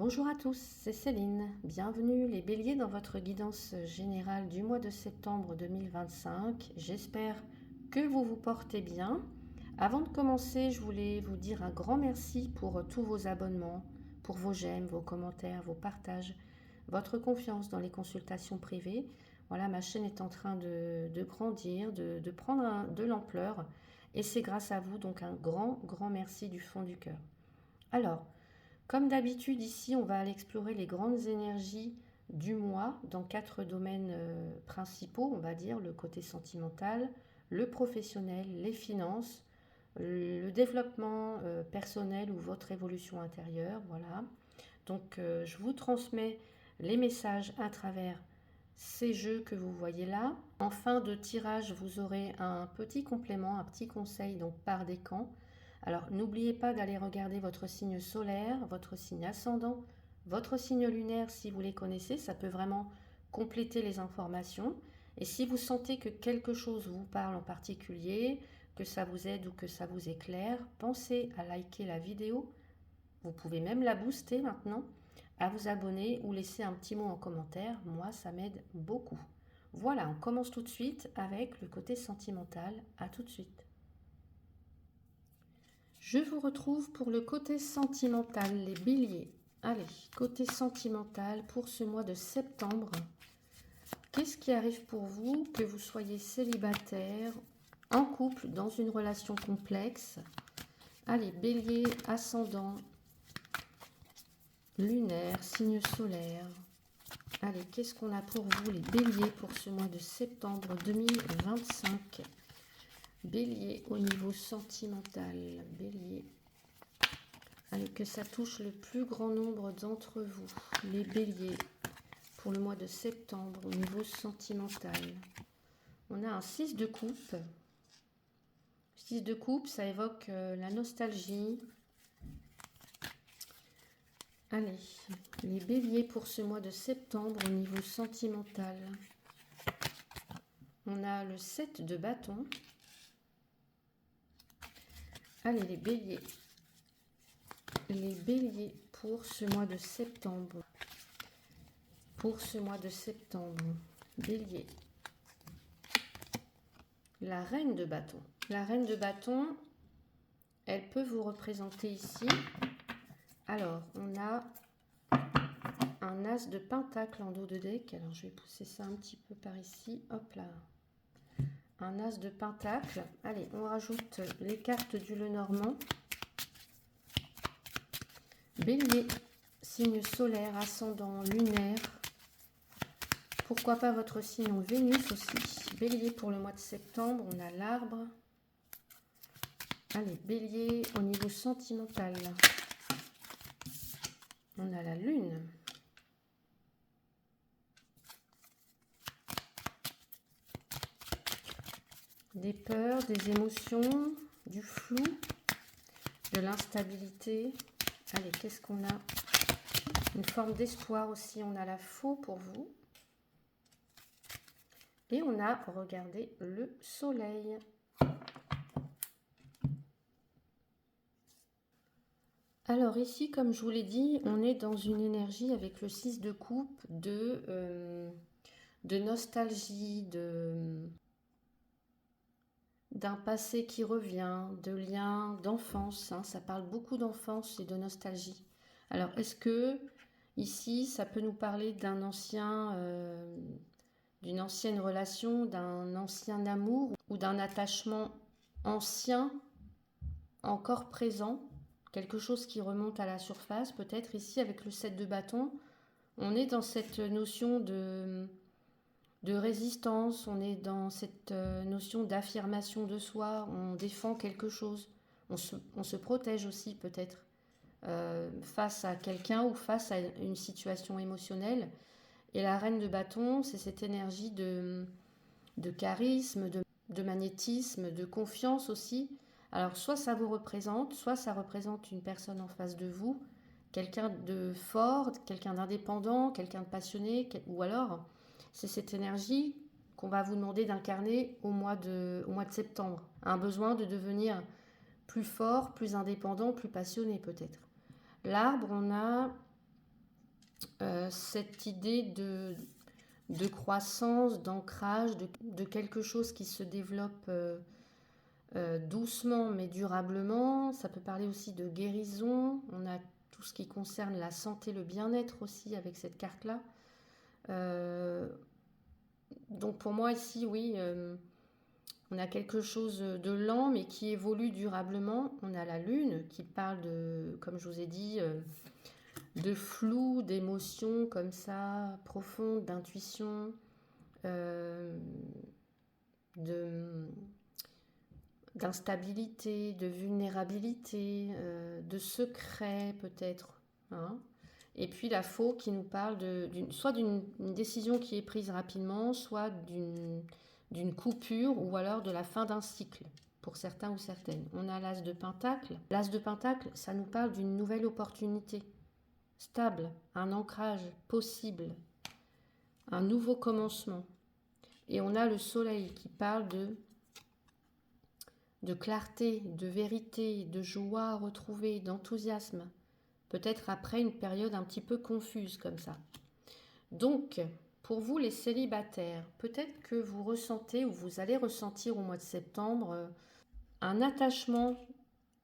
Bonjour à tous, c'est Céline. Bienvenue les béliers dans votre guidance générale du mois de septembre 2025. J'espère que vous vous portez bien. Avant de commencer, je voulais vous dire un grand merci pour tous vos abonnements, pour vos j'aime, vos commentaires, vos partages, votre confiance dans les consultations privées. Voilà, ma chaîne est en train de grandir, de prendre de l'ampleur et c'est grâce à vous, donc un grand merci du fond du cœur. Alors, comme d'habitude, ici, on va aller explorer les grandes énergies du mois dans 4 domaines principaux, on va dire, le côté sentimental, le professionnel, les finances, le développement personnel ou votre évolution intérieure, voilà. Donc, je vous transmets les messages à travers ces jeux que vous voyez là. En fin de tirage, vous aurez un petit complément, un petit conseil donc par décan. Alors n'oubliez pas d'aller regarder votre signe solaire, votre signe ascendant, votre signe lunaire si vous les connaissez, ça peut vraiment compléter les informations. Et si vous sentez que quelque chose vous parle en particulier, que ça vous aide ou que ça vous éclaire, pensez à liker la vidéo. Vous pouvez même la booster maintenant, à vous abonner ou laisser un petit mot en commentaire. Moi, ça m'aide beaucoup. Voilà, on commence tout de suite avec le côté sentimental. À tout de suite. Je vous retrouve pour le côté sentimental, les béliers. Allez, côté sentimental pour ce mois de septembre. Qu'est-ce qui arrive pour vous, que vous soyez célibataire, en couple, dans une relation complexe? Allez, bélier, ascendant, lunaire, signe solaire. Allez, qu'est-ce qu'on a pour vous, les béliers, pour ce mois de septembre 2025? Bélier au niveau sentimental, bélier. Allez, que ça touche le plus grand nombre d'entre vous, les béliers, pour le mois de septembre au niveau sentimental. On a un 6 de coupe. 6 de coupe, ça évoque la nostalgie. Allez, les béliers pour ce mois de septembre au niveau sentimental. On a le 7 de bâton. Allez, les béliers. Les béliers pour ce mois de septembre. Pour ce mois de septembre, bélier. La reine de bâton. La reine de bâton, elle peut vous représenter ici. Alors, on a un as de pentacle en dos de deck. Alors, je vais pousser ça un petit peu par ici. Hop là. Un as de pentacle. Allez, on rajoute les cartes du Lenormand. Bélier, signe solaire, ascendant, lunaire. Pourquoi pas votre signe en Vénus aussi. Bélier pour le mois de septembre, on a l'arbre. Allez, bélier au niveau sentimental. On a la lune. Des peurs, des émotions, du flou, de l'instabilité. Allez, qu'est-ce qu'on a? Une forme d'espoir aussi. On a la faux pour vous. Et on a, regardez, le soleil. Alors ici, comme je vous l'ai dit, on est dans une énergie avec le 6 de coupe de nostalgie, d'un passé qui revient, de liens d'enfance. Ça parle beaucoup d'enfance et de nostalgie. Alors, est-ce que ici, ça peut nous parler d'un ancien, d'une ancienne relation, d'un ancien amour ou d'un attachement ancien, encore présent, quelque chose qui remonte à la surface, peut-être ici avec le 7 de bâton, on est dans cette notion de résistance, on est dans cette notion d'affirmation de soi, on défend quelque chose, on se protège aussi peut-être face à quelqu'un ou face à une situation émotionnelle. Et la reine de bâton, c'est cette énergie de charisme, de magnétisme, de confiance aussi. Alors soit ça vous représente, soit ça représente une personne en face de vous, quelqu'un de fort, quelqu'un d'indépendant, quelqu'un de passionné, ou alors c'est cette énergie qu'on va vous demander d'incarner au mois de septembre. Un besoin de devenir plus fort, plus indépendant, plus passionné peut-être. L'arbre, on a cette idée de croissance, d'ancrage, de quelque chose qui se développe doucement mais durablement. Ça peut parler aussi de guérison. On a tout ce qui concerne la santé, le bien-être aussi avec cette carte-là. Donc pour moi ici, oui, on a quelque chose de lent mais qui évolue durablement. On a la lune qui parle de, comme je vous ai dit, de flou, d'émotions comme ça, profondes, d'intuition, euh, de d'instabilité, de vulnérabilité, de secret peut-être, hein. Et puis la faux qui nous parle soit d'une décision qui est prise rapidement, soit d'une coupure ou alors de la fin d'un cycle pour certains ou certaines. On a l'as de Pentacle. L'as de Pentacle, ça nous parle d'une nouvelle opportunité stable, un ancrage possible, un nouveau commencement. Et on a le Soleil qui parle de clarté, de vérité, de joie retrouvée, d'enthousiasme. Peut-être après une période un petit peu confuse comme ça. Donc, pour vous les célibataires, peut-être que vous ressentez ou vous allez ressentir au mois de septembre un attachement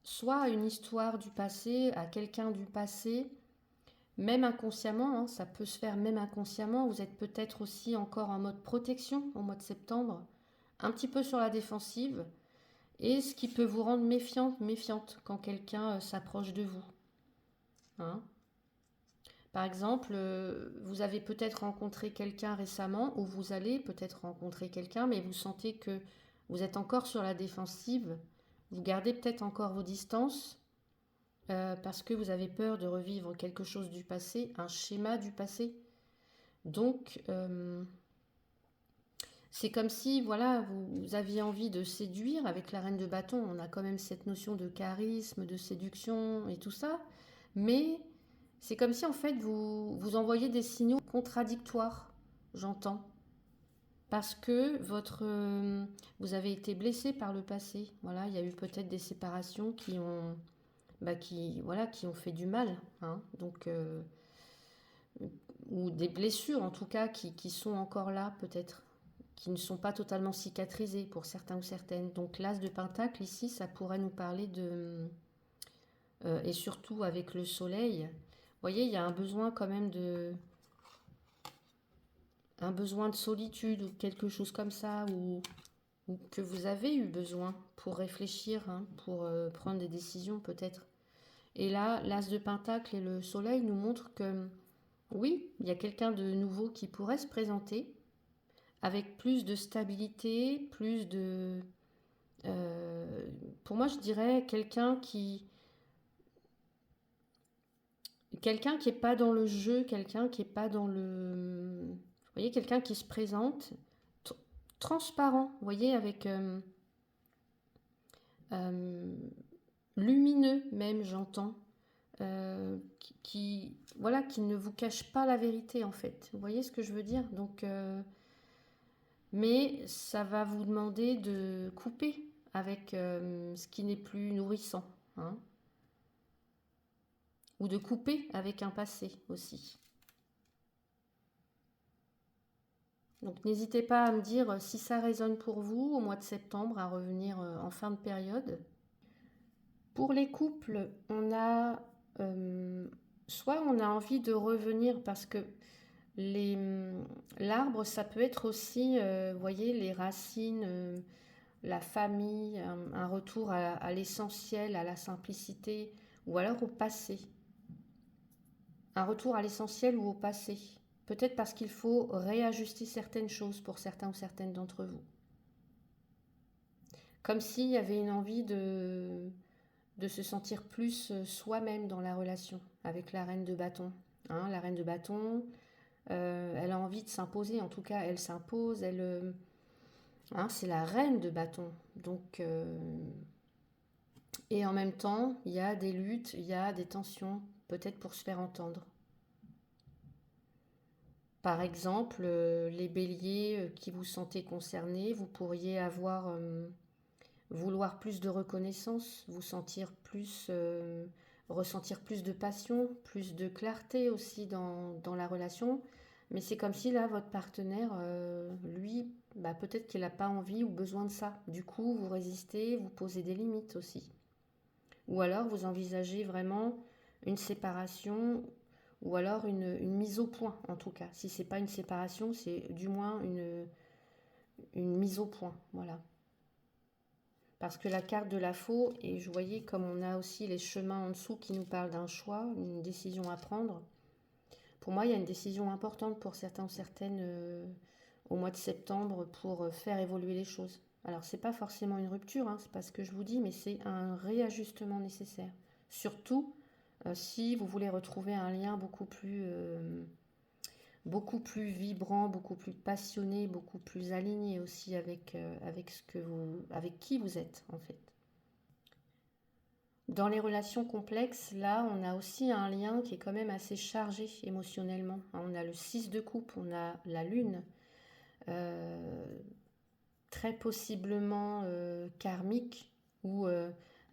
soit à une histoire du passé, à quelqu'un du passé, même inconsciemment, hein, ça peut se faire même inconsciemment. Vous êtes peut-être aussi encore en mode protection au mois de septembre, un petit peu sur la défensive, et ce qui peut vous rendre méfiante quand quelqu'un s'approche de vous, hein. Par exemple, vous avez peut-être rencontré quelqu'un récemment, ou vous allez peut-être rencontrer quelqu'un, mais vous sentez que vous êtes encore sur la défensive, vous gardez peut-être encore vos distances, parce que vous avez peur de revivre quelque chose du passé, un schéma du passé. Donc, c'est comme si, voilà, vous aviez envie de séduire avec la reine de bâton. On a quand même cette notion de charisme, de séduction et tout ça. Mais c'est comme si, en fait, vous envoyez des signaux contradictoires, j'entends. Parce que vous avez été blessé par le passé. Voilà, il y a eu peut-être des séparations qui ont fait du mal, hein. Donc, ou des blessures, en tout cas, qui sont encore là, peut-être, qui ne sont pas totalement cicatrisées pour certains ou certaines. Donc l'as de Pentacle ici, ça pourrait nous parler et surtout avec le soleil, vous voyez, il y a un besoin quand même un besoin de solitude ou quelque chose comme ça, ou que vous avez eu besoin pour réfléchir, hein, pour prendre des décisions peut-être. Et là, l'as de Pentacle et le soleil nous montrent que oui, il y a quelqu'un de nouveau qui pourrait se présenter avec plus de stabilité, pour moi, je dirais quelqu'un qui est pas dans le jeu, quelqu'un qui est pas dans le... Vous voyez, quelqu'un qui se présente transparent, vous voyez, avec euh, lumineux même, j'entends, voilà, qui ne vous cache pas la vérité en fait. Vous voyez ce que je veux dire? Donc, mais ça va vous demander de couper avec ce qui n'est plus nourrissant, hein, ou de couper avec un passé aussi. Donc n'hésitez pas à me dire si ça résonne pour vous au mois de septembre, à revenir en fin de période. Pour les couples, soit on a envie de revenir parce que l'arbre, ça peut être aussi, vous voyez, les racines, la famille, un retour à l'essentiel, à la simplicité, ou alors au passé. Un retour à l'essentiel ou au passé. Peut-être parce qu'il faut réajuster certaines choses pour certains ou certaines d'entre vous. Comme s'il y avait une envie de se sentir plus soi-même dans la relation avec la reine de bâton. Hein, la reine de bâton, elle a envie de s'imposer, en tout cas elle s'impose, c'est la reine de bâton. Donc, et en même temps, il y a des luttes, il y a des tensions, peut-être pour se faire entendre. Par exemple, les béliers qui vous sentez concernés, vous pourriez vouloir plus de reconnaissance, vous sentir plus ressentir plus de passion, plus de clarté aussi dans la relation. Mais c'est comme si là, votre partenaire, lui, bah, peut-être qu'il n'a pas envie ou besoin de ça. Du coup, vous résistez, vous posez des limites aussi. Ou alors, vous envisagez vraiment une séparation ou alors une mise au point, en tout cas. Si c'est pas une séparation, c'est du moins une mise au point. Voilà. Parce que la carte de la faux, et je voyais comme on a aussi les chemins en dessous qui nous parlent d'un choix, une décision à prendre. Pour moi, il y a une décision importante pour certains ou certaines au mois de septembre pour faire évoluer les choses. Alors, c'est pas forcément une rupture, hein, c'est pas ce que je vous dis, mais c'est un réajustement nécessaire. Surtout si vous voulez retrouver un lien beaucoup plus vibrant, beaucoup plus passionné, beaucoup plus aligné aussi avec qui vous êtes en fait. Dans les relations complexes, là, on a aussi un lien qui est quand même assez chargé émotionnellement. On a le 6 de coupe, on a la lune, très possiblement karmique, ou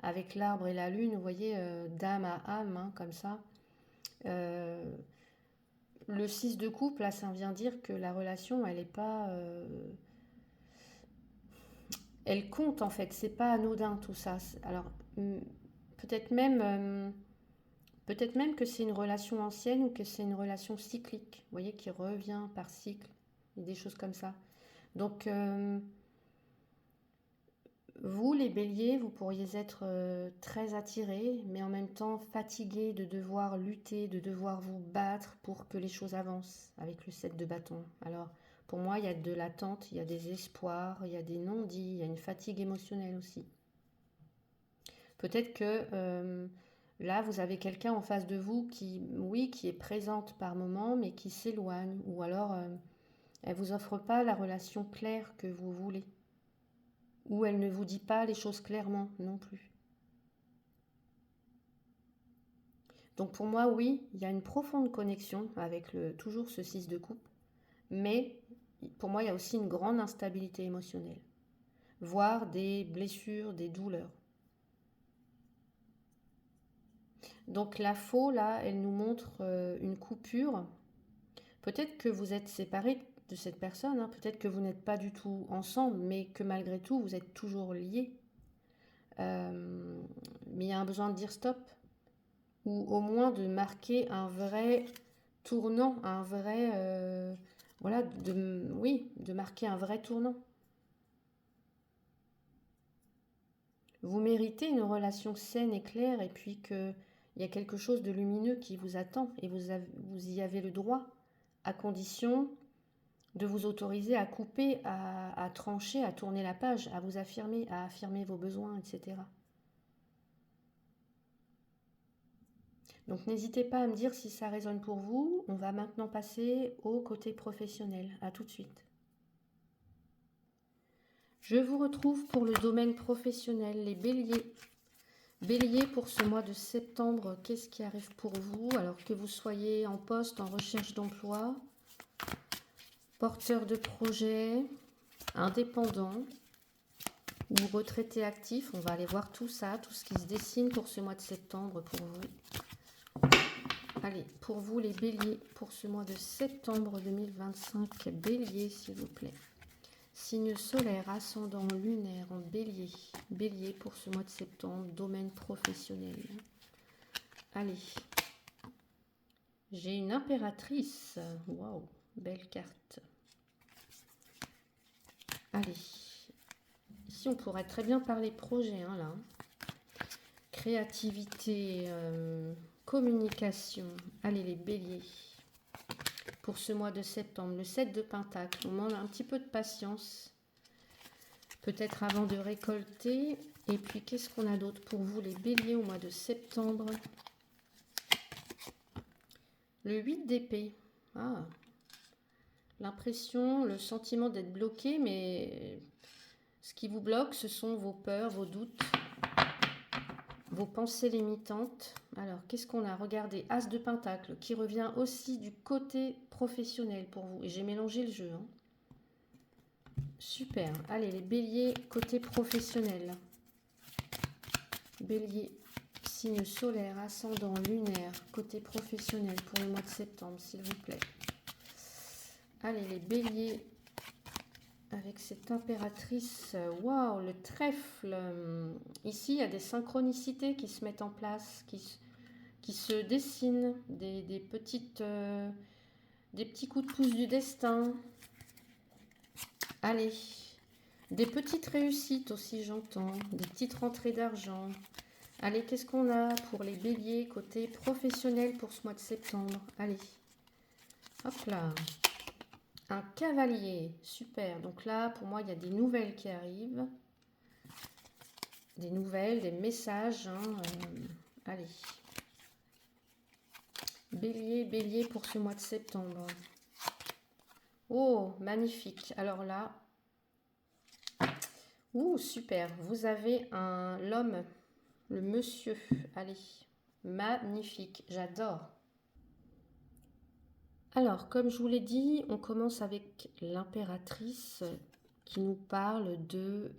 avec l'arbre et la lune, vous voyez, d'âme à âme, hein, comme ça. Le 6 de coupe, là, ça vient dire que la relation, elle n'est pas... elle compte, en fait. C'est pas anodin, tout ça. Alors, peut-être même... peut-être même que c'est une relation ancienne ou que c'est une relation cyclique, vous voyez, qui revient par cycle, et des choses comme ça. Donc, vous, les béliers, vous pourriez être très attirés, mais en même temps fatigués de devoir lutter, de devoir vous battre pour que les choses avancent avec le 7 de bâton. Alors, pour moi, il y a de l'attente, il y a des espoirs, il y a des non-dits, il y a une fatigue émotionnelle aussi. Peut-être que là, vous avez quelqu'un en face de vous qui, oui, qui est présente par moment, mais qui s'éloigne, ou alors elle ne vous offre pas la relation claire que vous voulez. Ou elle ne vous dit pas les choses clairement non plus. Donc pour moi, oui, il y a une profonde connexion avec toujours ce 6 de coupe, mais pour moi, il y a aussi une grande instabilité émotionnelle, voire des blessures, des douleurs. Donc la faux, là, elle nous montre une coupure. Peut-être que vous êtes séparés de cette personne, hein, peut-être que vous n'êtes pas du tout ensemble, mais que malgré tout, vous êtes toujours liés. Mais il y a un besoin de dire stop, ou au moins de marquer un vrai tournant, un vrai... voilà, oui, de marquer un vrai tournant. Vous méritez une relation saine et claire, et puis qu'il y a quelque chose de lumineux qui vous attend, et vous y avez le droit, à condition de vous autoriser à couper, à trancher, à tourner la page, à vous affirmer, à affirmer vos besoins, etc. Donc n'hésitez pas à me dire si ça résonne pour vous. On va maintenant passer au côté professionnel. À tout de suite. Je vous retrouve pour le domaine professionnel, les béliers. Bélier, pour ce mois de septembre, qu'est-ce qui arrive pour vous? Alors que vous soyez en poste, en recherche d'emploi, porteur de projet, indépendant ou retraité actif, on va aller voir tout ça, tout ce qui se dessine pour ce mois de septembre pour vous. Allez, pour vous les béliers, pour ce mois de septembre 2025, bélier s'il vous plaît. Signe solaire, ascendant lunaire en bélier. Bélier pour ce mois de septembre, domaine professionnel. Allez. J'ai une impératrice. Waouh, belle carte. Allez. Ici, on pourrait très bien parler projet, hein, là. Créativité, communication. Allez, les béliers. Pour ce mois de septembre, le 7 de Pentacle, on demande un petit peu de patience, peut-être avant de récolter. Et puis, qu'est-ce qu'on a d'autre pour vous, les béliers, au mois de septembre? Le 8 d'épée. Ah, l'impression, le sentiment d'être bloqué, mais ce qui vous bloque, ce sont vos peurs, vos doutes, vos pensées limitantes. Alors, qu'est-ce qu'on a? Regardez, As de Pentacle, qui revient aussi du côté professionnel pour vous. Et j'ai mélangé le jeu. Hein. Super. Allez, les béliers, côté professionnel. Bélier, signe solaire, ascendant, lunaire, côté professionnel pour le mois de septembre, s'il vous plaît. Allez, les béliers, avec cette impératrice, waouh, le trèfle. Ici, il y a des synchronicités qui se mettent en place, qui se dessinent, des petits coups de pouce du destin. Allez, des petites réussites aussi, j'entends, des petites rentrées d'argent. Allez, qu'est-ce qu'on a pour les béliers côté professionnel pour ce mois de septembre? Allez, hop là. Un cavalier, super. Donc là, pour moi, il y a des nouvelles qui arrivent. Des nouvelles, des messages. Allez. Bélier, bélier pour ce mois de septembre. Oh, magnifique. Alors là, super. Vous avez l'homme, le monsieur. Allez, magnifique. J'adore. Alors, comme je vous l'ai dit, on commence avec l'impératrice qui nous parle de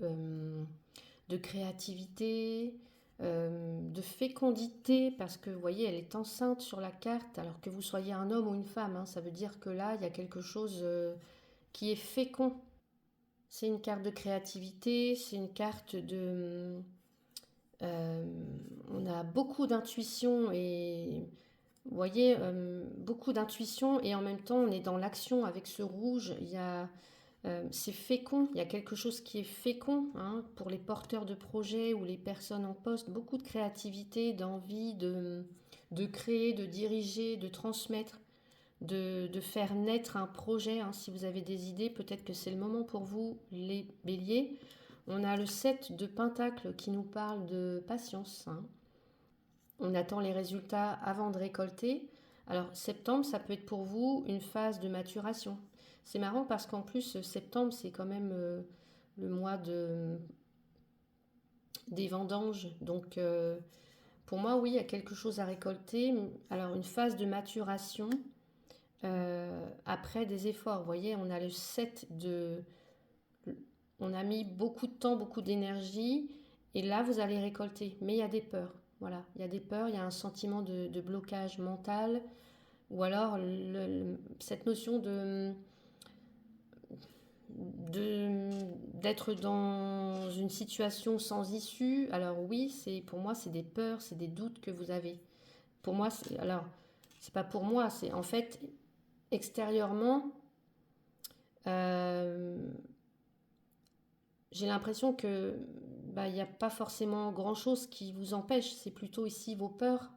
créativité, de fécondité, parce que vous voyez, elle est enceinte sur la carte, alors que vous soyez un homme ou une femme, ça veut dire que là, il y a quelque chose qui est fécond. C'est une carte de créativité, c'est une carte de... on a beaucoup d'intuition et... Vous voyez, beaucoup d'intuition et en même temps, on est dans l'action avec ce rouge. C'est fécond, il y a quelque chose qui est fécond pour les porteurs de projets ou les personnes en poste. Beaucoup de créativité, d'envie de créer, de diriger, de transmettre, de faire naître un projet. Si vous avez des idées, peut-être que c'est le moment pour vous, les béliers. On a le 7 de Pentacle qui nous parle de patience. On attend les résultats avant de récolter. Alors, septembre, ça peut être pour vous une phase de maturation. C'est marrant parce qu'en plus, septembre, c'est quand même le mois des vendanges. Donc, pour moi, oui, il y a quelque chose à récolter. Alors, une phase de maturation après des efforts. Vous voyez, on a le 7 de... On a mis beaucoup de temps, beaucoup d'énergie. Et là, vous allez récolter. Mais il y a des peurs. Voilà, il y a des peurs, il y a un sentiment de blocage mental, ou alors cette notion d'être dans une situation sans issue. Alors oui, pour moi, c'est des peurs, c'est des doutes que vous avez. Pour moi, c'est pas pour moi, c'est en fait extérieurement, j'ai l'impression que il n'y a pas forcément grand-chose qui vous empêche. C'est plutôt ici vos peurs,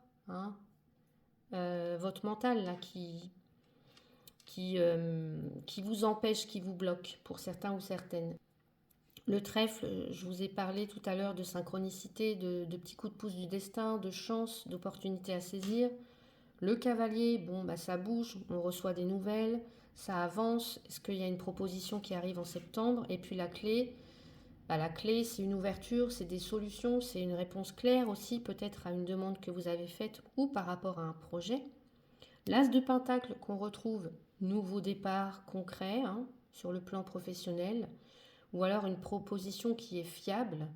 votre mental là, qui vous empêche, qui vous bloque pour certains ou certaines. Le trèfle, je vous ai parlé tout à l'heure de synchronicité, de petits coups de pouce du destin, de chance, d'opportunités à saisir. Le cavalier, ça bouge, on reçoit des nouvelles, ça avance. Est-ce qu'il y a une proposition qui arrive en septembre? Et puis la clé, c'est une ouverture, c'est des solutions, c'est une réponse claire aussi, peut-être à une demande que vous avez faite ou par rapport à un projet. L'As de Pentacle qu'on retrouve, nouveau départ concret sur le plan professionnel, ou alors une proposition qui est fiable.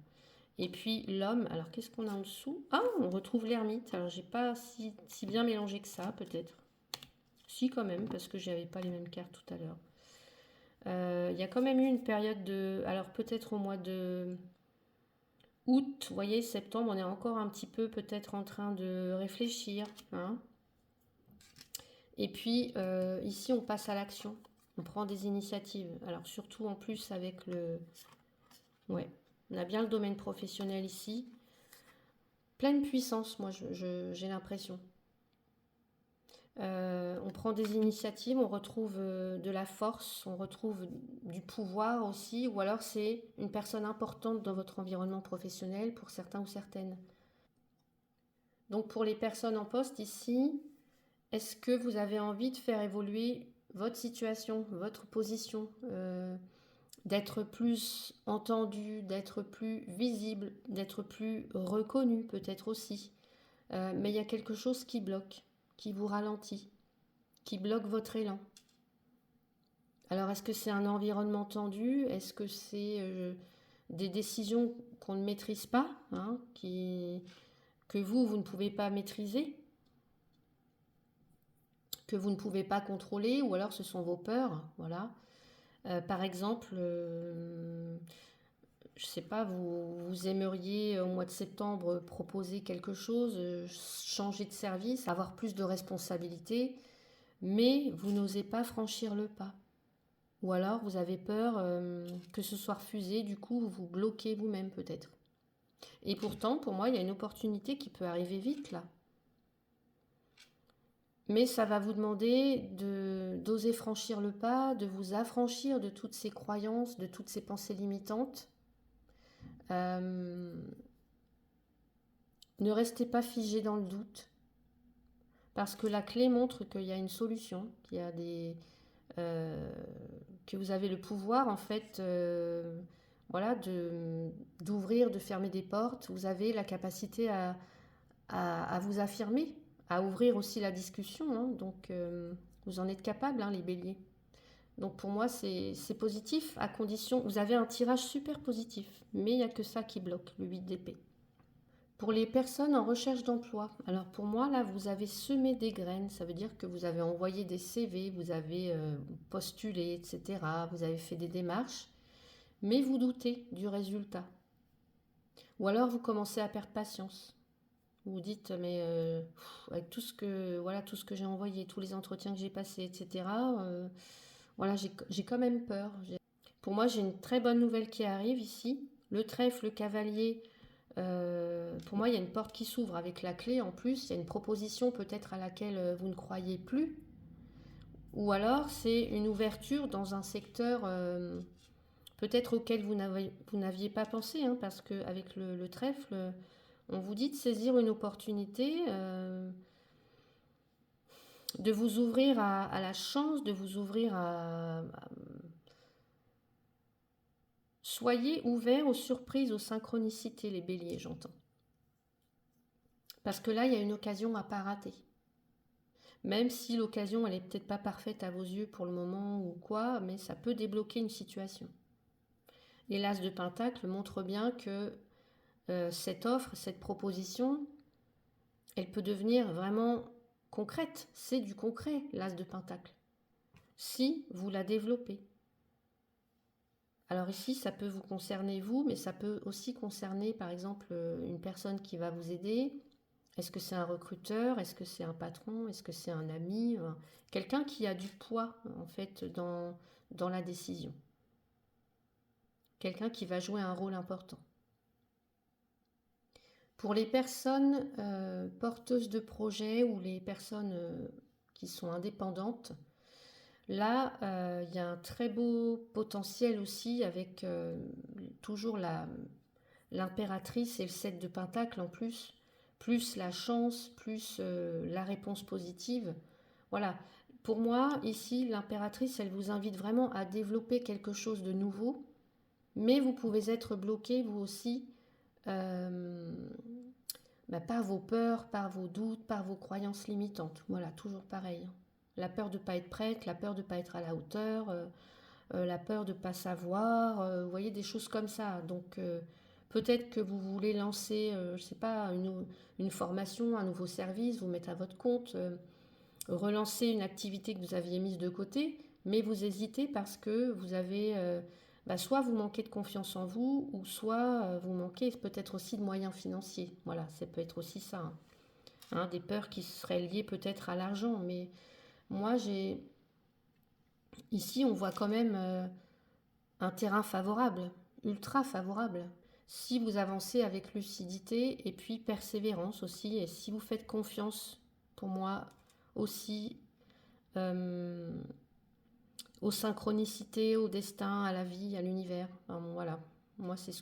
Et puis l'homme, alors qu'est-ce qu'on a en dessous? On retrouve l'ermite. Alors j'ai pas si bien mélangé que ça, peut-être. Si quand même, parce que j'avais pas les mêmes cartes tout à l'heure. Il y a quand même eu une période de... Alors peut-être au mois de août, vous voyez, septembre, on est encore un petit peu peut-être en train de réfléchir. Et puis ici, on passe à l'action. On prend des initiatives. Alors surtout en plus avec le... Ouais, on a bien le domaine professionnel ici. Pleine puissance, moi j'ai l'impression. On prend des initiatives, on retrouve de la force, on retrouve du pouvoir aussi, ou alors c'est une personne importante dans votre environnement professionnel pour certains ou certaines. Donc pour les personnes en poste ici, est-ce que vous avez envie de faire évoluer votre situation, votre position, d'être plus entendu, d'être plus visible, d'être plus reconnu peut-être aussi. Mais il y a quelque chose qui bloque, qui vous ralentit, qui bloque votre élan. Alors est-ce que c'est un environnement tendu? Est-ce que c'est des décisions qu'on ne maîtrise pas, que que vous ne pouvez pas maîtriser, que vous ne pouvez pas contrôler, ou alors ce sont vos peurs, voilà. Par exemple, je sais pas, vous aimeriez au mois de septembre proposer quelque chose, changer de service, avoir plus de responsabilités, mais vous n'osez pas franchir le pas. Ou alors vous avez peur que ce soit refusé, du coup vous vous bloquez vous-même peut-être. Et pourtant, pour moi, il y a une opportunité qui peut arriver vite là. Mais ça va vous demander d'oser franchir le pas, de vous affranchir de toutes ces croyances, de toutes ces pensées limitantes. Ne restez pas figé dans le doute, parce que la clé montre qu'il y a une solution, qu'il y a que vous avez le pouvoir en fait, voilà, d'ouvrir, de fermer des portes. Vous avez la capacité à vous affirmer, à ouvrir aussi la discussion, hein. Donc vous en êtes capable, hein, les béliers. Donc pour moi c'est positif, à condition, vous avez un tirage super positif, mais il n'y a que ça qui bloque, le 8 d'épée. Pour les personnes en recherche d'emploi, alors pour moi là vous avez semé des graines, ça veut dire que vous avez envoyé des CV, vous avez postulé, etc. Vous avez fait des démarches, mais vous doutez du résultat. Ou alors vous commencez à perdre patience. Vous dites mais avec tout ce que voilà, tout ce que j'ai envoyé, tous les entretiens que j'ai passés, etc. Voilà, j'ai quand même peur. Pour moi, j'ai une très bonne nouvelle qui arrive ici. Le trèfle, le cavalier, pour moi, il y a une porte qui s'ouvre avec la clé. En plus, il y a une proposition peut-être à laquelle vous ne croyez plus. Ou alors, c'est une ouverture dans un secteur peut-être auquel vous n'aviez pas pensé, hein, parce qu'avec le trèfle, on vous dit de saisir une opportunité, de vous ouvrir à la chance, de vous ouvrir Soyez ouverts aux surprises, aux synchronicités, les béliers, j'entends. Parce que là, il y a une occasion à pas rater. Même si l'occasion, elle est peut-être pas parfaite à vos yeux pour le moment ou quoi, mais ça peut débloquer une situation. Et l'As de Pentacle montre bien que cette offre, cette proposition, elle peut devenir vraiment concrète. C'est du concret, l'As de Pentacle. Si vous la développez. Alors ici, ça peut vous concerner vous, mais ça peut aussi concerner par exemple une personne qui va vous aider. Est-ce que c'est un recruteur? Est-ce que c'est un patron? Est-ce que c'est un ami? Quelqu'un qui a du poids en fait dans la décision. Quelqu'un qui va jouer un rôle important. Pour les personnes porteuses de projets ou les personnes qui sont indépendantes, là, il y a un très beau potentiel aussi avec toujours l'impératrice et le 7 de Pentacle en plus la chance, plus la réponse positive. Voilà, pour moi, ici, l'impératrice, elle vous invite vraiment à développer quelque chose de nouveau, mais vous pouvez être bloqué, vous aussi, par vos peurs, par vos doutes, par vos croyances limitantes. Voilà, toujours pareil. La peur de ne pas être prête, la peur de ne pas être à la hauteur, la peur de ne pas savoir, vous voyez, des choses comme ça. Donc, peut-être que vous voulez lancer, je ne sais pas, une formation, un nouveau service, vous mettre à votre compte, relancer une activité que vous aviez mise de côté, mais vous hésitez parce que vous avez, soit vous manquez de confiance en vous, ou soit vous manquez peut-être aussi de moyens financiers. Voilà, ça peut être aussi ça. Hein, des peurs qui seraient liées peut-être à l'argent, mais moi, ici, on voit quand même un terrain favorable, ultra favorable. Si vous avancez avec lucidité et puis persévérance aussi, et si vous faites confiance, pour moi aussi, aux synchronicités, au destin, à la vie, à l'univers. Enfin, bon, voilà, moi c'est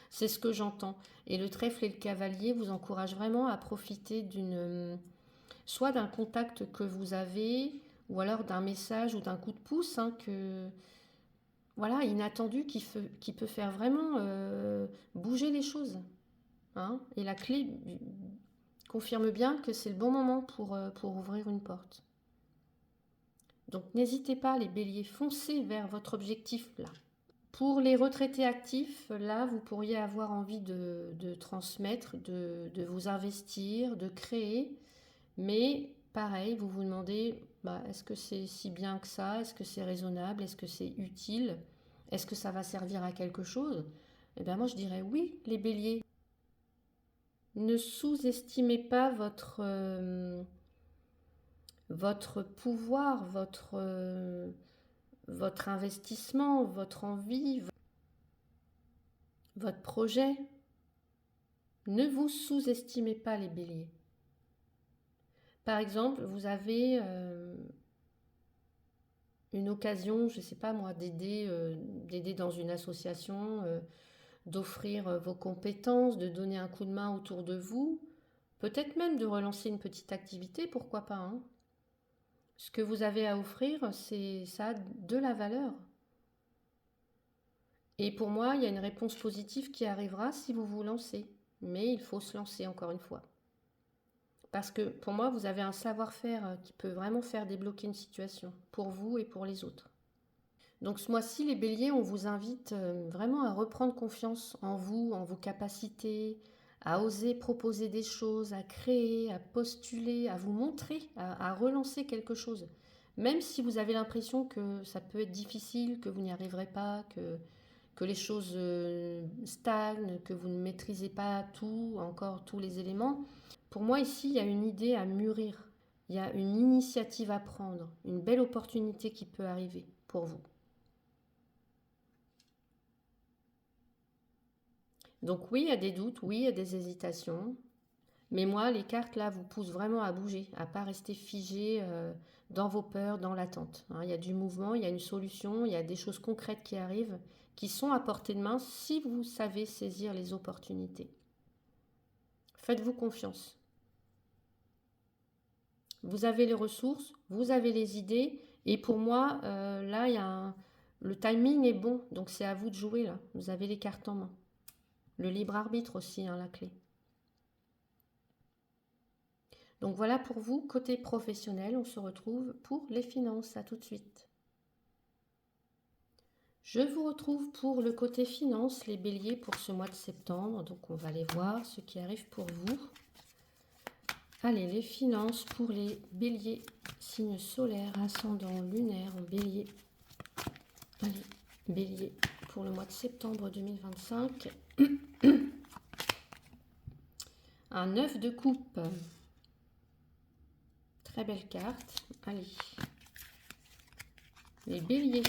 c'est ce que j'entends. Et le trèfle et le cavalier vous encouragent vraiment à profiter soit d'un contact que vous avez, ou alors d'un message ou d'un coup de pouce, hein, voilà, inattendu, qui peut faire vraiment bouger les choses. Hein. Et la clé confirme bien que c'est le bon moment pour ouvrir une porte. Donc n'hésitez pas, les béliers, foncez vers votre objectif là. Pour les retraités actifs, là, vous pourriez avoir envie de transmettre, de vous investir, de créer. Mais pareil, vous vous demandez, bah, est-ce que c'est si bien que ça? Est-ce que c'est raisonnable? Est-ce que c'est utile? Est-ce que ça va servir à quelque chose? Eh bien moi je dirais oui, les béliers. Ne sous-estimez pas votre pouvoir, votre investissement, votre envie, votre projet. Ne vous sous-estimez pas les béliers. Par exemple, vous avez une occasion, je ne sais pas moi, d'aider dans une association, d'offrir vos compétences, de donner un coup de main autour de vous, peut-être même de relancer une petite activité, pourquoi pas, hein. Ce que vous avez à offrir, ça a de la valeur. Et pour moi, il y a une réponse positive qui arrivera si vous vous lancez. Mais il faut se lancer encore une fois. Parce que pour moi, vous avez un savoir-faire qui peut vraiment faire débloquer une situation pour vous et pour les autres. Donc ce mois-ci, les béliers, on vous invite vraiment à reprendre confiance en vous, en vos capacités, à oser proposer des choses, à créer, à postuler, à vous montrer, à relancer quelque chose. Même si vous avez l'impression que ça peut être difficile, que vous n'y arriverez pas, que les choses stagnent, que vous ne maîtrisez pas tout, encore tous les éléments. Pour moi, ici, il y a une idée à mûrir. Il y a une initiative à prendre, une belle opportunité qui peut arriver pour vous. Donc oui, il y a des doutes, oui, il y a des hésitations. Mais moi, les cartes, là, vous poussent vraiment à bouger, à ne pas rester figé dans vos peurs, dans l'attente. Hein, il y a du mouvement, il y a une solution, il y a des choses concrètes qui arrivent, qui sont à portée de main si vous savez saisir les opportunités. Faites-vous confiance. Vous avez les ressources, vous avez les idées, et pour moi, là, le timing est bon, donc c'est à vous de jouer, là. Vous avez les cartes en main. Le libre arbitre aussi, hein, la clé. Donc voilà pour vous, côté professionnel, on se retrouve pour les finances. À tout de suite. Je vous retrouve pour le côté finance, les béliers pour ce mois de septembre. Donc on va aller voir ce qui arrive pour vous. Allez, les finances pour les béliers, signe solaire, ascendant, lunaire en bélier. Allez, bélier pour le mois de septembre 2025. Un 9 de coupe. Très belle carte. Allez. Les béliers.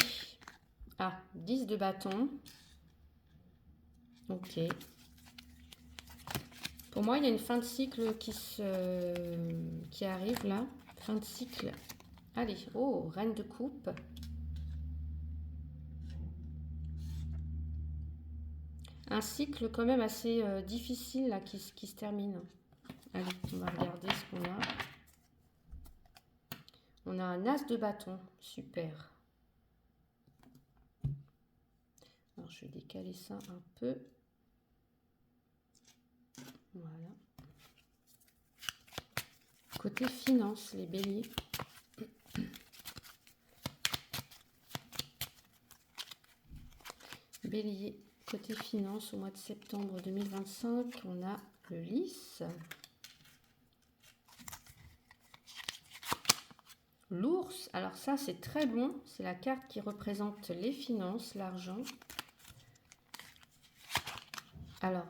Ah, 10 de bâton. Ok. Pour moi, il y a une fin de cycle qui arrive là. Fin de cycle. Allez, oh, reine de coupe. Un cycle quand même assez difficile là qui se termine. Allez, on va regarder ce qu'on a. On a un as de bâton. Super. Alors, je vais décaler ça un peu. Voilà. Côté finance, les béliers. Bélier, côté finance, au mois de septembre 2025, on a le lys. L'ours, alors ça c'est très bon, c'est la carte qui représente les finances, l'argent. Alors,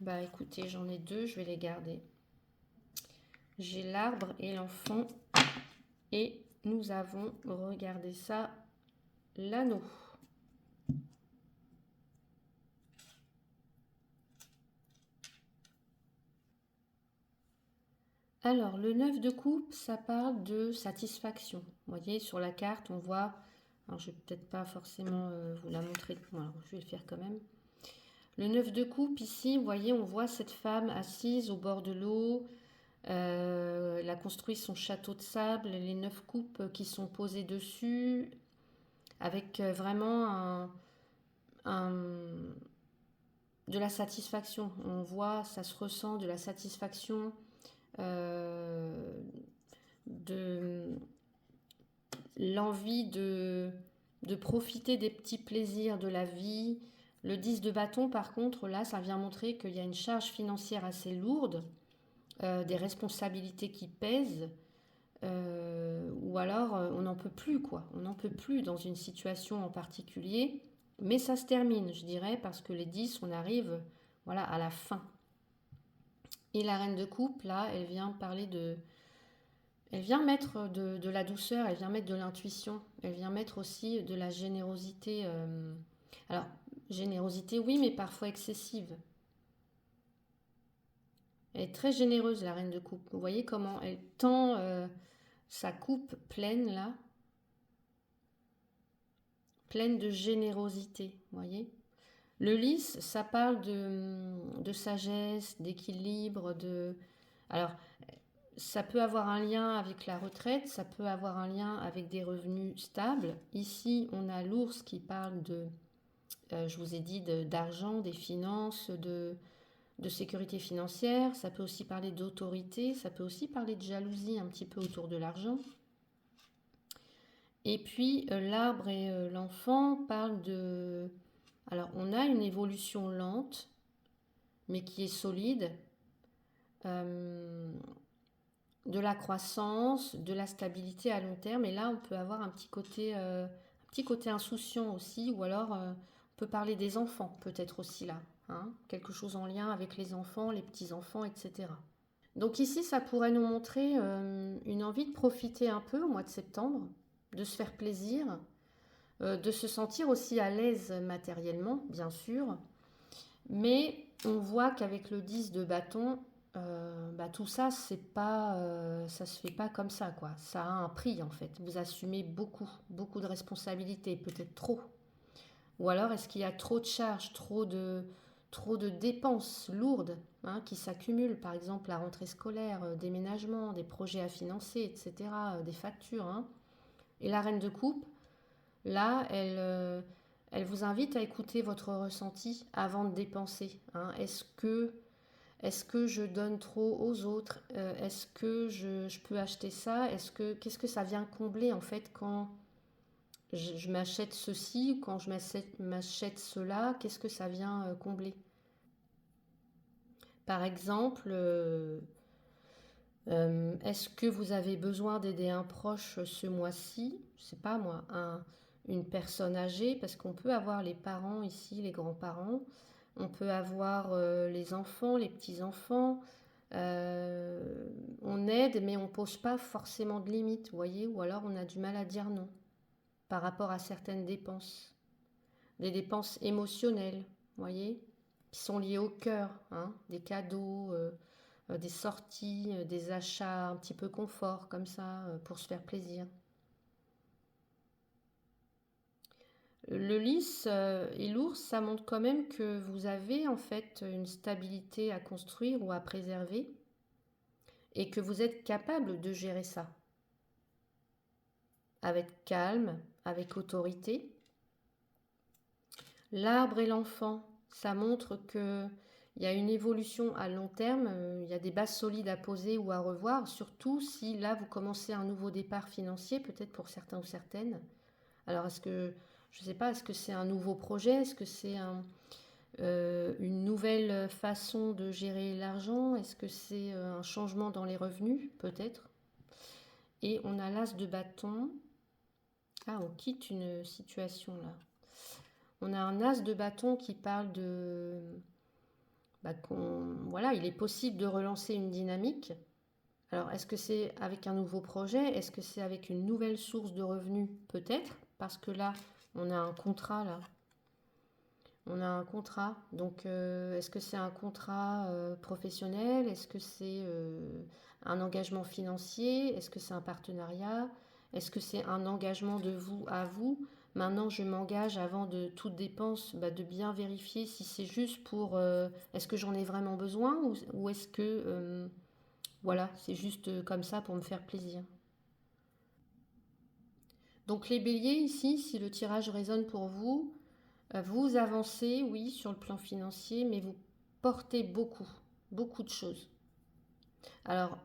bah écoutez, j'en ai deux, je vais les garder. J'ai l'arbre et l'enfant et nous avons, regardez ça, l'anneau. Alors, le 9 de coupe, ça parle de satisfaction. Vous voyez, sur la carte, on voit, alors je vais peut-être pas forcément vous la montrer, alors je vais le faire quand même. Le 9 de coupe, ici, vous voyez, on voit cette femme assise au bord de l'eau. Elle a construit son château de sable, les 9 coupes qui sont posées dessus, avec vraiment de la satisfaction. On voit, ça se ressent, de la satisfaction, de l'envie de profiter des petits plaisirs de la vie. Le 10 de bâton, par contre, là, ça vient montrer qu'il y a une charge financière assez lourde, des responsabilités qui pèsent, ou alors on n'en peut plus, quoi. On n'en peut plus dans une situation en particulier, mais ça se termine, je dirais, parce que les 10, on arrive, voilà, à la fin. Et la reine de coupe, là, elle vient parler de... Elle vient mettre de la douceur, elle vient mettre de l'intuition, elle vient mettre aussi de la générosité. Alors, générosité, oui, mais parfois excessive. Elle est très généreuse, la reine de coupe. Vous voyez comment elle tend sa coupe pleine, là, pleine de générosité, vous voyez. Le lys, ça parle de sagesse, d'équilibre, de... Alors, ça peut avoir un lien avec la retraite, ça peut avoir un lien avec des revenus stables. Ici, on a l'ours qui parle de, je vous ai dit, d'argent, des finances, de sécurité financière. Ça peut aussi parler d'autorité, ça peut aussi parler de jalousie un petit peu autour de l'argent. Et puis, l'arbre et l'enfant parlent de... Alors, on a une évolution lente, mais qui est solide. De la croissance, de la stabilité à long terme. Et là, on peut avoir un petit côté insouciant aussi, ou alors on peut parler des enfants, peut-être aussi là. Hein, quelque chose en lien avec les enfants, les petits-enfants, etc. Donc ici, ça pourrait nous montrer une envie de profiter un peu au mois de septembre, de se faire plaisir, de se sentir aussi à l'aise matériellement, bien sûr. Mais on voit qu'avec le 10 de bâton, tout ça, ça se fait pas comme ça, quoi. Ça a un prix, en fait. Vous assumez beaucoup, beaucoup de responsabilités, peut-être trop. Ou alors, est-ce qu'il y a trop de charges, trop de dépenses lourdes, hein, qui s'accumulent, par exemple la rentrée scolaire, déménagement, des projets à financer, etc., des factures, hein. Et la reine de coupe, là, elle vous invite à écouter votre ressenti avant de dépenser, hein. Est-ce que je donne trop aux autres? Est-ce que je peux acheter ça? Qu'est-ce que ça vient combler en fait quand je m'achète ceci ou quand je m'achète cela? Qu'est-ce que ça vient combler? Par exemple, est-ce que vous avez besoin d'aider un proche ce mois-ci? Je sais pas moi, une personne âgée, parce qu'on peut avoir les parents ici, les grands-parents, on peut avoir les enfants, les petits-enfants. On aide, mais on pose pas forcément de limites, vous voyez, ou alors on a du mal à dire non par rapport à certaines dépenses, des dépenses émotionnelles, vous voyez, qui sont liées au cœur, hein, des cadeaux, des sorties, des achats un petit peu confort, comme ça, pour se faire plaisir. Le lys et l'ours, ça montre quand même que vous avez en fait une stabilité à construire ou à préserver et que vous êtes capable de gérer ça avec calme, avec autorité. L'arbre et l'enfant, ça montre que il y a une évolution à long terme, il y a des bases solides à poser ou à revoir, surtout si là vous commencez un nouveau départ financier, peut-être pour certains ou certaines. Alors je ne sais pas, est-ce que c'est un nouveau projet, est-ce que c'est une nouvelle façon de gérer l'argent, est-ce que c'est un changement dans les revenus, peut-être. Et on a l'as de bâton. Ah, on quitte une situation là. On a un as de bâton qui parle de... voilà, il est possible de relancer une dynamique. Alors, est-ce que c'est avec un nouveau projet? Est-ce que c'est avec une nouvelle source de revenus? Peut-être, parce que là, on a un contrat, là. On a un contrat. Donc, est-ce que c'est un contrat professionnel? Est-ce que c'est un engagement financier? Est-ce que c'est un partenariat? Est-ce que c'est un engagement de vous à vous? Maintenant, je m'engage avant de toute dépense, de bien vérifier si c'est juste pour... est-ce que j'en ai vraiment besoin ou est-ce que... voilà, c'est juste comme ça pour me faire plaisir. Donc les béliers ici, si le tirage résonne pour vous, vous avancez, oui, sur le plan financier, mais vous portez beaucoup, beaucoup de choses. Alors,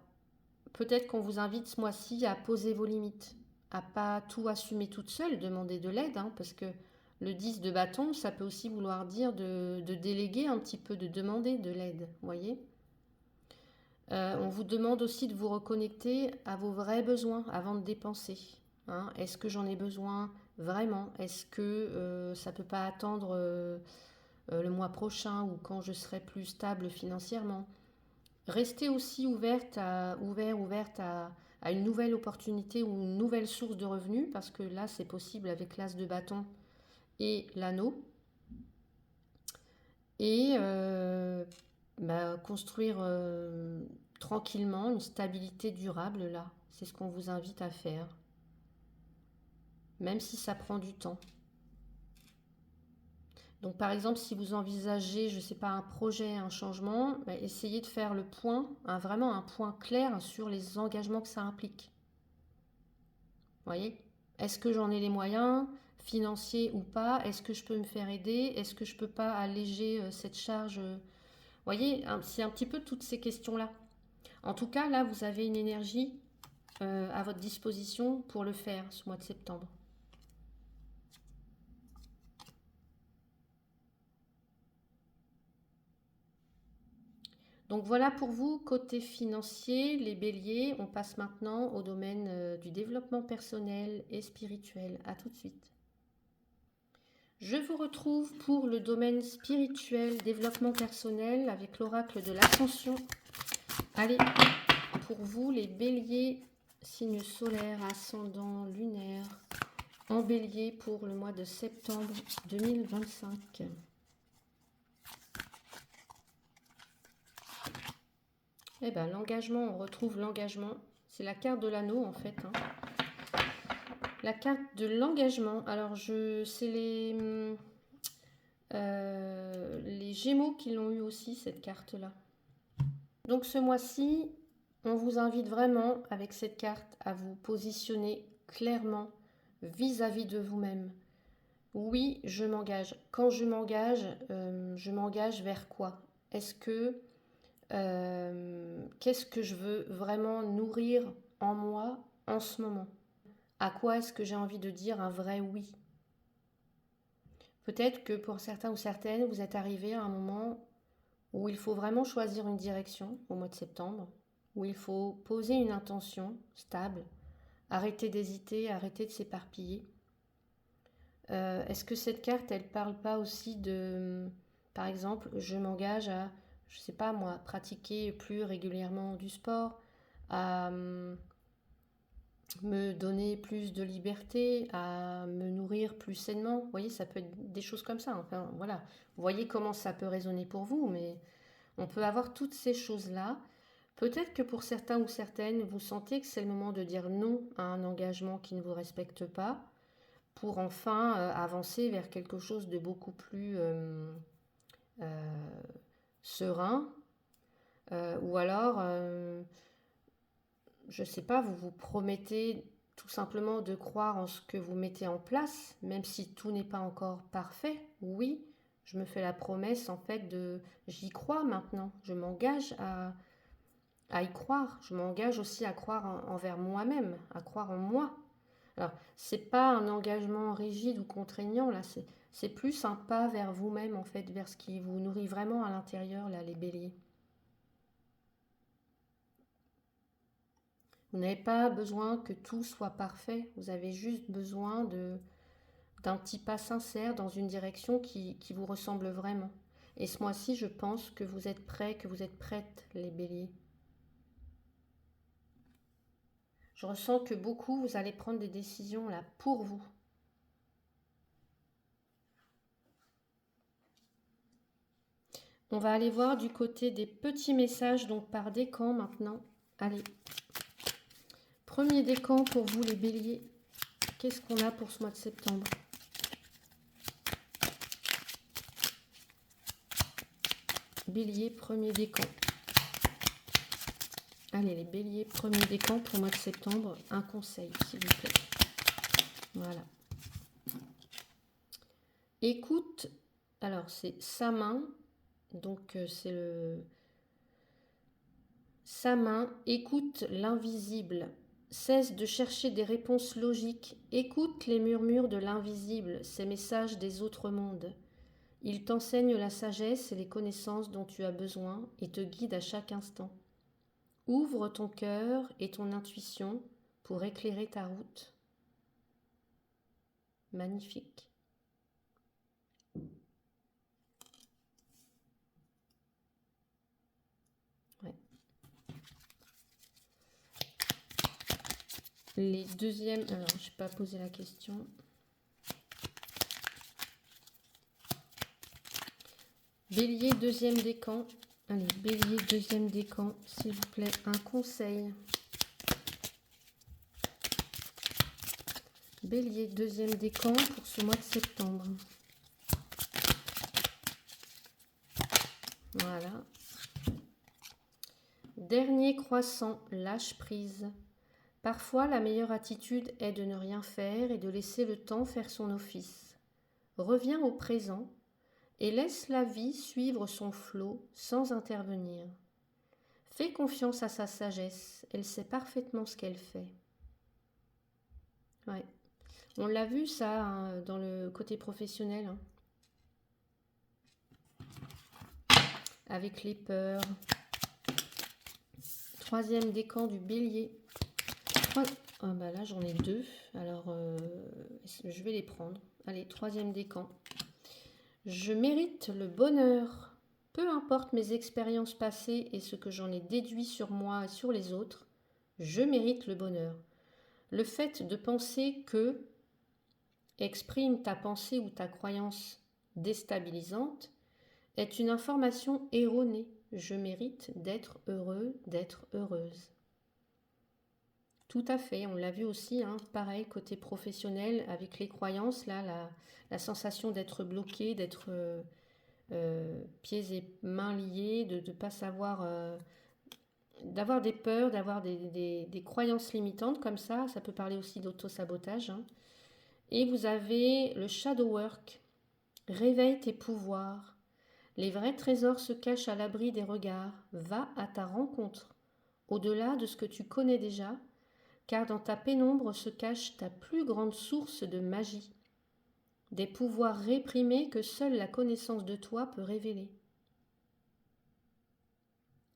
peut-être qu'on vous invite ce mois-ci à poser vos limites, à pas tout assumer toute seule, demander de l'aide, hein, parce que le 10 de bâton, ça peut aussi vouloir dire de déléguer un petit peu, de demander de l'aide, vous voyez. On vous demande aussi de vous reconnecter à vos vrais besoins avant de dépenser, hein. Est-ce que j'en ai besoin vraiment? Est-ce que ça ne peut pas attendre le mois prochain ou quand je serai plus stable financièrement? Restez aussi ouverte à une nouvelle opportunité ou une nouvelle source de revenus, parce que là, c'est possible avec l'as de bâton et l'anneau. Et construire tranquillement une stabilité durable, là. C'est ce qu'on vous invite à faire, même si ça prend du temps. Donc par exemple, si vous envisagez, je ne sais pas, un projet, un changement, essayez de faire le point, vraiment un point clair sur les engagements que ça implique. Vous voyez? Est-ce que j'en ai les moyens, financiers ou pas? Est-ce que je peux me faire aider? Est-ce que je ne peux pas alléger cette charge? Vous voyez, c'est un petit peu toutes ces questions-là. En tout cas, là, vous avez une énergie à votre disposition pour le faire ce mois de septembre. Donc voilà pour vous, côté financier, les béliers. On passe maintenant au domaine du développement personnel et spirituel. À tout de suite. Je vous retrouve pour le domaine spirituel, développement personnel avec l'oracle de l'ascension. Allez, pour vous les béliers, signe solaire, ascendant, lunaire, en bélier pour le mois de septembre 2025. Eh bien, l'engagement, on retrouve l'engagement. C'est la carte de l'anneau, en fait, hein. La carte de l'engagement. Alors, c'est les Gémeaux qui l'ont eu aussi, cette carte-là. Donc, ce mois-ci, on vous invite vraiment, avec cette carte, à vous positionner clairement vis-à-vis de vous-même. Oui, je m'engage. Quand je m'engage vers quoi? Est-ce que qu'est-ce que je veux vraiment nourrir en moi en ce moment? À quoi est-ce que j'ai envie de dire un vrai oui? Peut-être que pour certains ou certaines, vous êtes arrivé à un moment où il faut vraiment choisir une direction au mois de septembre, où il faut poser une intention stable, arrêter d'hésiter, arrêter de s'éparpiller. Est-ce que cette carte, elle parle pas aussi de, par exemple, je m'engage à, je sais pas moi, pratiquer plus régulièrement du sport, à me donner plus de liberté, à me nourrir plus sainement? Vous voyez, ça peut être des choses comme ça. Enfin, voilà. Vous voyez comment ça peut résonner pour vous, mais on peut avoir toutes ces choses-là. Peut-être que pour certains ou certaines, vous sentez que c'est le moment de dire non à un engagement qui ne vous respecte pas, pour enfin avancer vers quelque chose de beaucoup plus serein. Ou alors, je ne sais pas, vous vous promettez tout simplement de croire en ce que vous mettez en place, même si tout n'est pas encore parfait. Oui, je me fais la promesse en fait de j'y crois maintenant, je m'engage à y croire, je m'engage aussi à croire envers moi-même, à croire en moi. Alors, c'est pas un engagement rigide ou contraignant, là, c'est plus un pas vers vous-même, en fait, vers ce qui vous nourrit vraiment à l'intérieur, là, les béliers. Vous n'avez pas besoin que tout soit parfait, vous avez juste besoin d'un petit pas sincère dans une direction qui vous ressemble vraiment. Et ce mois-ci, je pense que vous êtes prêts, que vous êtes prêtes, les béliers. Je ressens que beaucoup, vous allez prendre des décisions, là, pour vous. On va aller voir du côté des petits messages, donc par décan maintenant. Allez. Premier décan pour vous les béliers. Qu'est-ce qu'on a pour ce mois de septembre? Bélier, premier décan. Allez, les béliers, premier décan pour le mois de septembre. Un conseil, s'il vous plaît. Voilà. Écoute, alors c'est sa main. Donc c'est le... Sa main, écoute l'invisible. Cesse de chercher des réponses logiques. Écoute les murmures de l'invisible, ces messages des autres mondes. Ils t'enseignent la sagesse et les connaissances dont tu as besoin et te guident à chaque instant. Ouvre ton cœur et ton intuition pour éclairer ta route. Magnifique. Ouais. Les deuxièmes... Alors, je n'ai pas posé la question. Bélier, deuxième décan. Allez, Bélier, deuxième décan, s'il vous plaît, un conseil. Bélier, deuxième décan pour ce mois de septembre. Voilà. Dernier croissant, lâche prise. Parfois, la meilleure attitude est de ne rien faire et de laisser le temps faire son office. Reviens au présent et laisse la vie suivre son flot sans intervenir. Fais confiance à sa sagesse, elle sait parfaitement ce qu'elle fait. Ouais. On l'a vu ça hein, dans le côté professionnel. Hein. Avec les peurs. Troisième décan du bélier. Oh, bah là j'en ai deux. Alors je vais les prendre. Allez, troisième décan. Je mérite le bonheur. Peu importe mes expériences passées et ce que j'en ai déduit sur moi et sur les autres, je mérite le bonheur. Le fait de penser que exprime ta pensée ou ta croyance déstabilisante est une information erronée. Je mérite d'être heureux, d'être heureuse. Tout à fait, on l'a vu aussi, hein, pareil, côté professionnel, avec les croyances, là, la sensation d'être bloqué, d'être pieds et mains liés, de ne pas savoir, d'avoir des peurs, d'avoir des croyances limitantes comme ça peut parler aussi d'auto-sabotage. Hein. Et vous avez le shadow work, réveille tes pouvoirs. Les vrais trésors se cachent à l'abri des regards. Va à ta rencontre, au-delà de ce que tu connais déjà, car dans ta pénombre se cache ta plus grande source de magie. Des pouvoirs réprimés que seule la connaissance de toi peut révéler.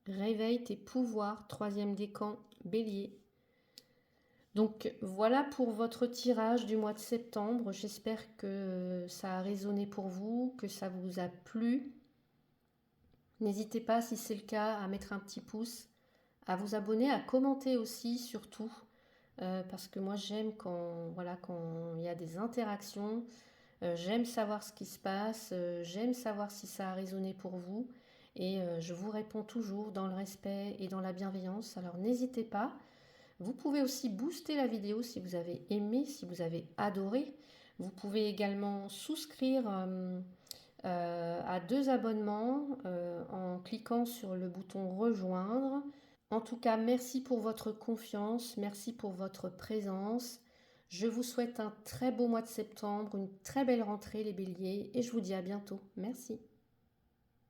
Réveille tes pouvoirs, troisième décan, bélier. Donc voilà pour votre tirage du mois de septembre. J'espère que ça a résonné pour vous, que ça vous a plu. N'hésitez pas, si c'est le cas, à mettre un petit pouce, à vous abonner, à commenter aussi surtout, parce que moi j'aime quand il y a des interactions, j'aime savoir ce qui se passe, j'aime savoir si ça a résonné pour vous, et je vous réponds toujours dans le respect et dans la bienveillance, alors n'hésitez pas. Vous pouvez aussi booster la vidéo si vous avez aimé, si vous avez adoré. Vous pouvez également souscrire à 2 abonnements en cliquant sur le bouton rejoindre. En tout cas, merci pour votre confiance, merci pour votre présence. Je vous souhaite un très beau mois de septembre, une très belle rentrée les béliers et je vous dis à bientôt. Merci.